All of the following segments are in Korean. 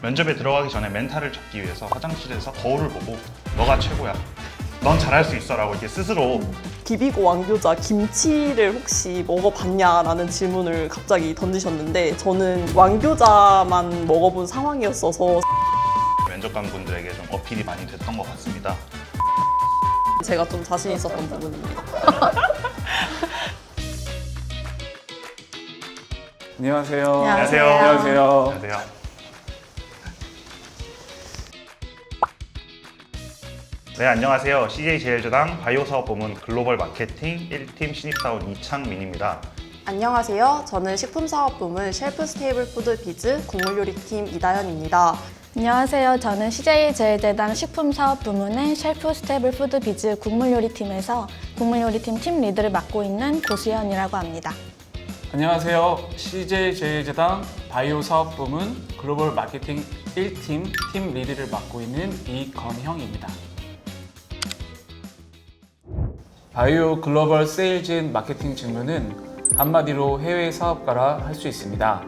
면접에 들어가기 전에 멘탈을 잡기 위해서 화장실에서 거울을 보고 너가 최고야, 넌 잘할 수 있어 라고 이렇게 스스로 비비고 왕교자 김치를 혹시 먹어봤냐라는 질문을 갑자기 던지셨는데 저는 왕교자만 먹어본 상황이었어서 면접관 분들에게 좀 어필이 많이 됐던 것 같습니다. 제가 좀 자신 있었던 부분입니다. 안녕하세요. 안녕하세요. 안녕하세요. 안녕하세요. 네, 안녕하세요. CJ제일제당 바이오사업부문 글로벌 마케팅 1팀 신입사원 이창민입니다. 안녕하세요. 저는 식품사업부문 셰프 스테이블 푸드 비즈 국물요리팀 이다현입니다. 안녕하세요. 저는 CJ제일제당 식품사업부문의 셰프 스테이블 푸드 비즈 국물요리팀에서 국물요리팀 팀 리드를 맡고 있는 고수연이라고 합니다. 안녕하세요. CJ제일제당 바이오사업부문 글로벌 마케팅 1팀 팀 리드를 맡고 있는 이건형입니다. 바이오 글로벌 세일즈 앤 마케팅 직무는 한마디로 해외 사업가라 할 수 있습니다.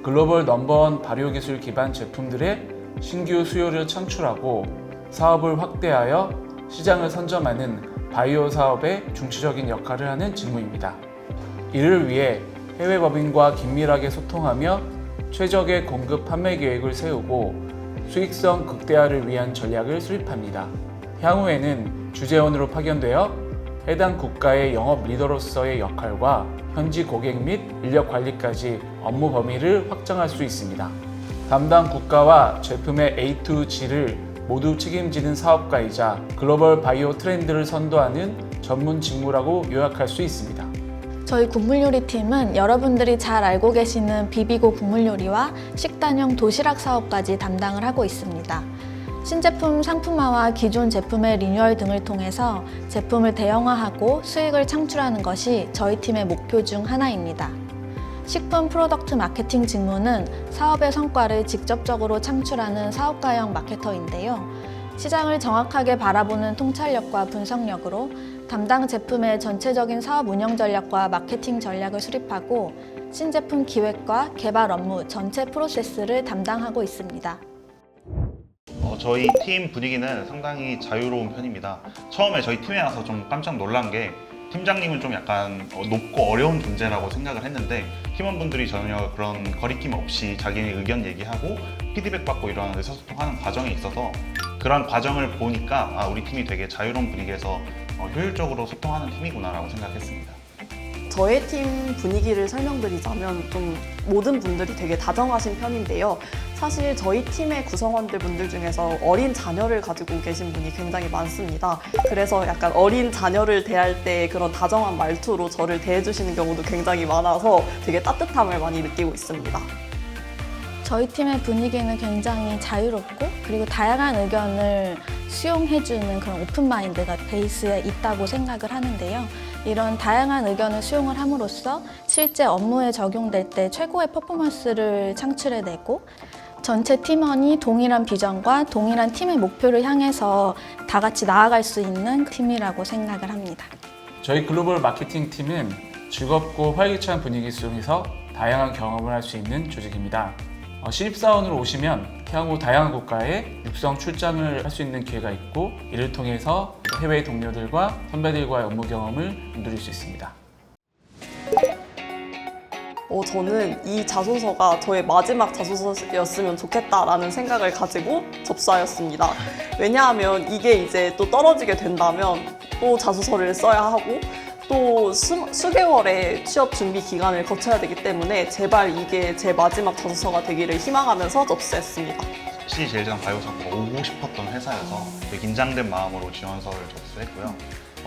글로벌 넘버원 발효기술 기반 제품들의 신규 수요를 창출하고 사업을 확대하여 시장을 선점하는 바이오 사업의 중추적인 역할을 하는 직무입니다. 이를 위해 해외 법인과 긴밀하게 소통하며 최적의 공급 판매 계획을 세우고 수익성 극대화를 위한 전략을 수립합니다. 향후에는 주재원으로 파견되어 해당 국가의 영업 리더로서의 역할과 현지 고객 및 인력 관리까지 업무 범위를 확장할 수 있습니다. 담당 국가와 제품의 A to G를 모두 책임지는 사업가이자 글로벌 바이오 트렌드를 선도하는 전문 직무라고 요약할 수 있습니다. 저희 국물요리팀은 여러분들이 잘 알고 계시는 비비고 국물요리와 식단형 도시락 사업까지 담당을 하고 있습니다. 신제품 상품화와 기존 제품의 리뉴얼 등을 통해서 제품을 대형화하고 수익을 창출하는 것이 저희 팀의 목표 중 하나입니다. 식품 프로덕트 마케팅 직무는 사업의 성과를 직접적으로 창출하는 사업가형 마케터인데요. 시장을 정확하게 바라보는 통찰력과 분석력으로 담당 제품의 전체적인 사업 운영 전략과 마케팅 전략을 수립하고 신제품 기획과 개발 업무 전체 프로세스를 담당하고 있습니다. 저희 팀 분위기는 상당히 자유로운 편입니다. 처음에 저희 팀에 와서 좀 깜짝 놀란 게 팀장님은 좀 약간 높고 어려운 존재라고 생각을 했는데 팀원분들이 전혀 그런 거리낌 없이 자기네 의견 얘기하고 피드백 받고 이런 의사소통하는 과정에 있어서 그런 과정을 보니까 우리 팀이 되게 자유로운 분위기에서 효율적으로 소통하는 팀이구나 라고 생각했습니다. 저의 팀 분위기를 설명드리자면 좀 모든 분들이 되게 다정하신 편인데요. 사실 저희 팀의 구성원들 분들 중에서 어린 자녀를 가지고 계신 분이 굉장히 많습니다. 그래서 약간 어린 자녀를 대할 때 그런 다정한 말투로 저를 대해주시는 경우도 굉장히 많아서 되게 따뜻함을 많이 느끼고 있습니다. 저희 팀의 분위기는 굉장히 자유롭고 그리고 다양한 의견을 수용해주는 그런 오픈마인드가 베이스에 있다고 생각을 하는데요. 이런 다양한 의견을 수용을 함으로써 실제 업무에 적용될 때 최고의 퍼포먼스를 창출해내고 전체 팀원이 동일한 비전과 동일한 팀의 목표를 향해서 다 같이 나아갈 수 있는 팀이라고 생각을 합니다. 저희 글로벌 마케팅 팀은 즐겁고 활기찬 분위기 속에서 다양한 경험을 할 수 있는 조직입니다. 신입사원으로 오시면 향후 다양한 국가에 육성 출장을 할 수 있는 기회가 있고 이를 통해서 해외 동료들과 선배들과의 업무 경험을 누릴 수 있습니다. 저는 이 자소서가 저의 마지막 자소서였으면 좋겠다라는 생각을 가지고 접수하였습니다. 왜냐하면 이게 이제 또 떨어지게 된다면 또 자소서를 써야 하고 또 수개월의 취업 준비 기간을 거쳐야 되기 때문에 제발 이게 제 마지막 자소서가 되기를 희망하면서 접수했습니다. CJ제일제당 바이오사업부가 오고 싶었던 회사여서 되게 긴장된 마음으로 지원서를 접수했고요.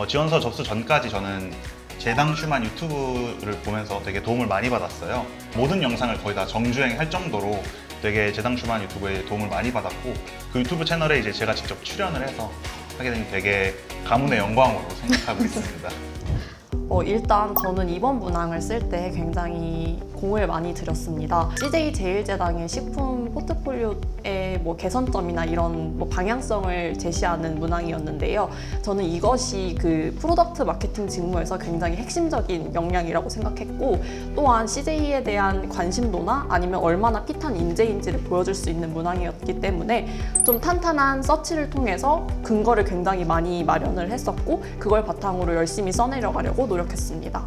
지원서 접수 전까지 저는 제당 슈만 유튜브를 보면서 되게 도움을 많이 받았어요. 모든 영상을 거의 다 정주행할 정도로 되게 제당 슈만 유튜브에 도움을 많이 받았고 그 유튜브 채널에 이제 제가 직접 출연을 해서 하게 된 게 되게 가문의 영광으로 생각하고 있습니다. 일단 저는 이번 문항을 쓸 때 굉장히 공을 많이 들였습니다. CJ제일제당의 식품 포트폴리오에 뭐 개선점이나 이런 뭐 방향성을 제시하는 문항이었는데요. 저는 이것이 그 프로덕트 마케팅 직무에서 굉장히 핵심적인 역량이라고 생각했고, 또한 CJ에 대한 관심도나 아니면 얼마나 핏한 인재인지를 보여줄 수 있는 문항이었기 때문에 좀 탄탄한 서치를 통해서 근거를 굉장히 많이 마련을 했었고, 그걸 바탕으로 열심히 써내려가려고 노력했습니다.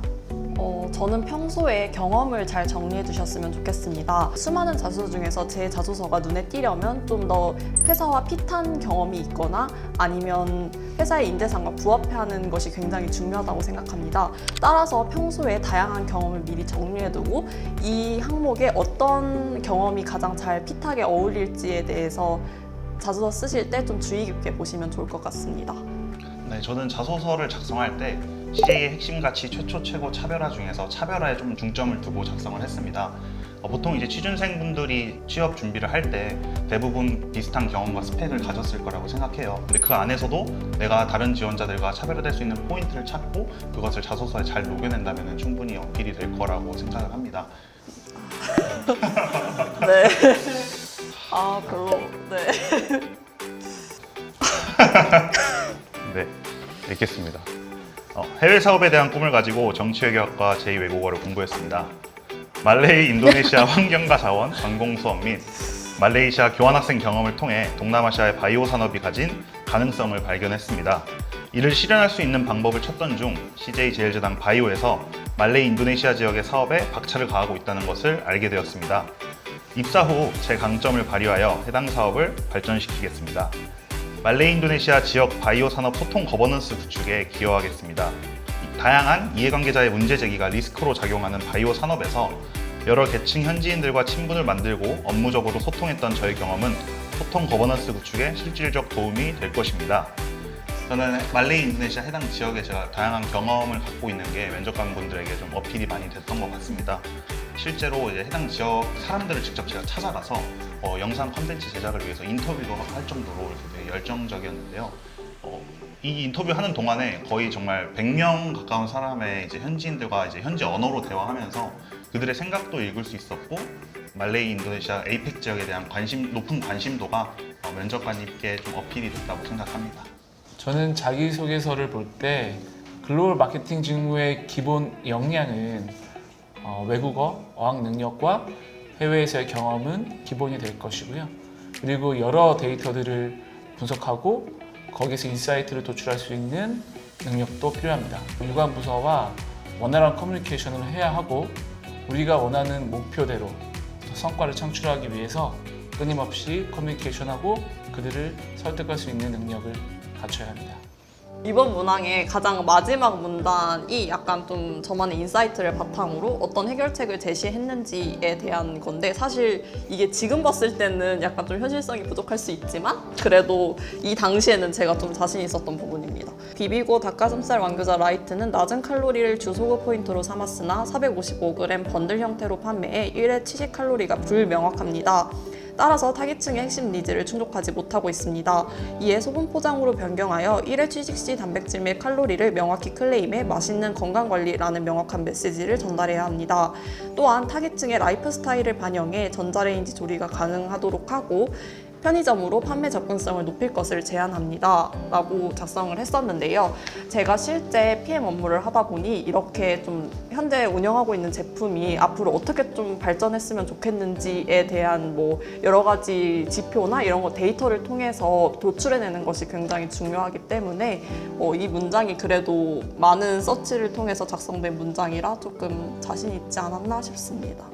저는 평소에 경험을 잘 정리해 주셨으면 좋겠습니다. 수많은 자소서 중에서 제 자소서가 눈에 띄려면 좀 더 회사와 핏한 경험이 있거나 아니면 회사의 인재상과 부합하는 것이 굉장히 중요하다고 생각합니다. 따라서 평소에 다양한 경험을 미리 정리해 두고 이 항목에 어떤 경험이 가장 잘 핏하게 어울릴지에 대해서 자소서 쓰실 때 좀 주의 깊게 보시면 좋을 것 같습니다. 네, 저는 자소서를 작성할 때 CJ의 핵심 가치 최초 최고 차별화 중에서 차별화에 좀 중점을 두고 작성을 했습니다. 보통 이제 취준생분들이 취업 준비를 할 때 대부분 비슷한 경험과 스펙을 가졌을 거라고 생각해요. 근데 그 안에서도 내가 다른 지원자들과 차별화될 수 있는 포인트를 찾고 그것을 자소서에 잘 녹여낸다면 충분히 어필이 될 거라고 생각을 합니다. 네. 별로. 네. 네, 읽겠습니다. 해외 사업에 대한 꿈을 가지고 정치외교학과 제2외국어를 공부했습니다. 말레이, 인도네시아 환경과 자원, 관공 수업 및 말레이시아 교환학생 경험을 통해 동남아시아의 바이오 산업이 가진 가능성을 발견했습니다. 이를 실현할 수 있는 방법을 찾던 중 CJ 제일제당 바이오에서 말레이, 인도네시아 지역의 사업에 박차를 가하고 있다는 것을 알게 되었습니다. 입사 후 제 강점을 발휘하여 해당 사업을 발전시키겠습니다. 말레이 인도네시아 지역 바이오 산업 소통 거버넌스 구축에 기여하겠습니다. 다양한 이해관계자의 문제 제기가 리스크로 작용하는 바이오 산업에서 여러 계층 현지인들과 친분을 만들고 업무적으로 소통했던 저의 경험은 소통 거버넌스 구축에 실질적 도움이 될 것입니다. 저는 말레이 인도네시아 해당 지역에 제가 다양한 경험을 갖고 있는 게 면접관분들에게 좀 어필이 많이 됐던 것 같습니다. 실제로 이제 해당 지역 사람들을 직접 제가 찾아가서 영상 콘텐츠 제작을 위해서 인터뷰도 할 정도로 되게 열정적이었는데요. 이 인터뷰하는 동안에 거의 정말 100명 가까운 사람의 이제 현지인들과 이제 현지 언어로 대화하면서 그들의 생각도 읽을 수 있었고, 말레이 인도네시아 에이펙 지역에 대한 높은 관심도가 면접관님께 좀 어필이 됐다고 생각합니다. 저는 자기소개서를 볼 때 글로벌 마케팅 직무의 기본 역량은 외국어, 어학 능력과 해외에서의 경험은 기본이 될 것이고요. 그리고 여러 데이터들을 분석하고 거기서 인사이트를 도출할 수 있는 능력도 필요합니다. 유관 부서와 원활한 커뮤니케이션을 해야 하고, 우리가 원하는 목표대로 성과를 창출하기 위해서 끊임없이 커뮤니케이션하고 그들을 설득할 수 있는 능력을 갖춰야 합니다. 이번 문항의 가장 마지막 문단이 약간 좀 저만의 인사이트를 바탕으로 어떤 해결책을 제시했는지에 대한 건데, 사실 이게 지금 봤을 때는 약간 좀 현실성이 부족할 수 있지만 그래도 이 당시에는 제가 좀 자신 있었던 부분입니다. 비비고 닭가슴살 완교자 라이트는 낮은 칼로리를 주 소구 포인트로 삼았으나 455g 번들 형태로 판매해 1회 취식 칼로리가 불명확합니다. 따라서 타깃층의 핵심 니즈를 충족하지 못하고 있습니다. 이에 소분 포장으로 변경하여 1회 취식 시 단백질 및 칼로리를 명확히 클레임해 맛있는 건강관리라는 명확한 메시지를 전달해야 합니다. 또한 타깃층의 라이프 스타일을 반영해 전자레인지 조리가 가능하도록 하고 편의점으로 판매 접근성을 높일 것을 제안합니다 라고 작성을 했었는데요. 제가 실제 PM 업무를 하다 보니 이렇게 좀 현재 운영하고 있는 제품이 앞으로 어떻게 좀 발전했으면 좋겠는지에 대한 뭐 여러 가지 지표나 이런 거 데이터를 통해서 도출해내는 것이 굉장히 중요하기 때문에 이 문장이 그래도 많은 서치를 통해서 작성된 문장이라 조금 자신 있지 않았나 싶습니다.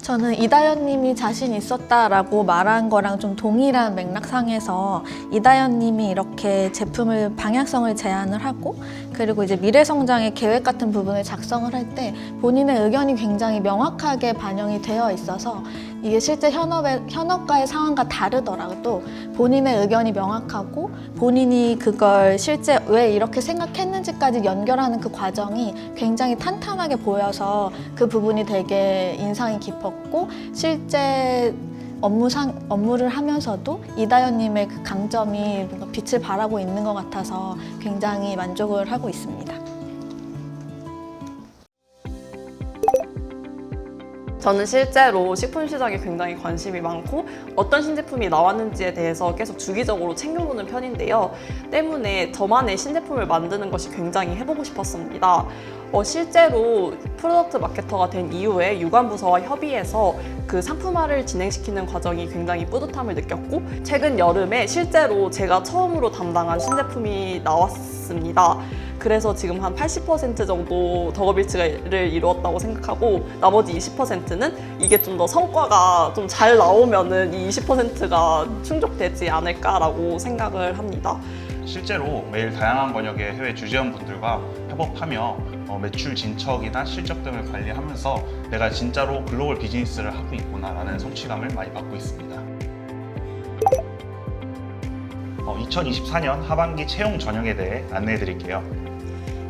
저는 이다연님이 자신 있었다라고 말한 거랑 좀 동일한 맥락상에서 이다연님이 이렇게 제품을 방향성을 제안을 하고, 그리고 이제 미래 성장의 계획 같은 부분을 작성을 할 때 본인의 의견이 굉장히 명확하게 반영이 되어 있어서 이게 실제 현업과의 상황과 다르더라도 본인의 의견이 명확하고 본인이 그걸 실제 왜 이렇게 생각했는지까지 연결하는 그 과정이 굉장히 탄탄하게 보여서 그 부분이 되게 인상이 깊었고, 실제 업무를 하면서도 이다연님의 그 강점이 뭔가 빛을 발하고 있는 것 같아서 굉장히 만족을 하고 있습니다. 저는 실제로 식품 시장에 굉장히 관심이 많고 어떤 신제품이 나왔는지에 대해서 계속 주기적으로 챙겨보는 편인데요. 때문에 저만의 신제품을 만드는 것이 굉장히 해보고 싶었습니다. 실제로 프로덕트 마케터가 된 이후에 유관부서와 협의해서 그 상품화를 진행시키는 과정이 굉장히 뿌듯함을 느꼈고 최근 여름에 실제로 제가 처음으로 담당한 신제품이 나왔습니다. 그래서 지금 한 80% 정도 덕업일치를 이루었다고 생각하고 나머지 20%는 이게 좀 더 성과가 좀 잘 나오면은 이 20%가 충족되지 않을까라고 생각을 합니다. 실제로 매일 다양한 번역의 해외 주재원분들과 협업하며 매출 진척이나 실적 등을 관리하면서 내가 진짜로 글로벌 비즈니스를 하고 있구나라는 성취감을 많이 받고 있습니다. 2024년 하반기 채용 전형에 대해 안내해 드릴게요.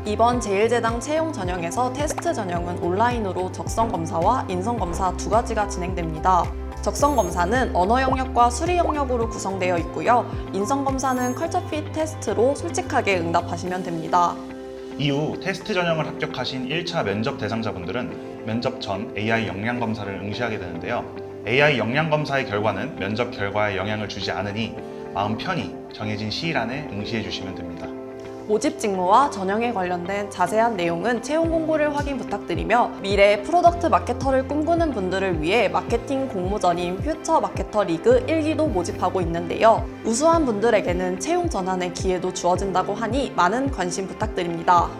이번 제1제당 채용 전형에서 테스트 전형은 온라인으로 적성검사와 인성검사 두 가지가 진행됩니다. 적성검사는 언어 영역과 수리 영역으로 구성되어 있고요. 인성검사는 컬처핏 테스트로 솔직하게 응답하시면 됩니다. 이후 테스트 전형을 합격하신 1차 면접 대상자분들은 면접 전 AI 역량 검사를 응시하게 되는데요. AI 역량 검사의 결과는 면접 결과에 영향을 주지 않으니 마음 편히 정해진 시일 안에 응시해 주시면 됩니다. 모집 직무와 전형에 관련된 자세한 내용은 채용 공고를 확인 부탁드리며 미래 프로덕트 마케터를 꿈꾸는 분들을 위해 마케팅 공모전인 퓨처 마케터 리그 1기도 모집하고 있는데요. 우수한 분들에게는 채용 전환의 기회도 주어진다고 하니 많은 관심 부탁드립니다.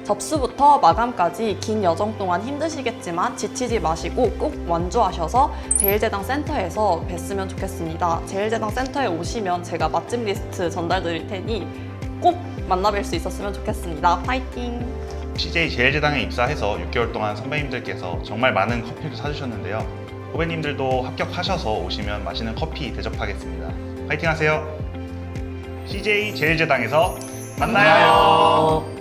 접수부터 마감까지 긴 여정 동안 힘드시겠지만 지치지 마시고 꼭 완주하셔서 제1제당 센터에서 뵀으면 좋겠습니다. 제1제당 센터에 오시면 제가 맛집 리스트 전달드릴 테니 꼭 만나뵐 수 있었으면 좋겠습니다. 파이팅! CJ 제일제당에 입사해서 6개월 동안 선배님들께서 정말 많은 커피를 사주셨는데요. 후배님들도 합격하셔서 오시면 맛있는 커피 대접하겠습니다. 파이팅 하세요! CJ 제일제당에서 만나요.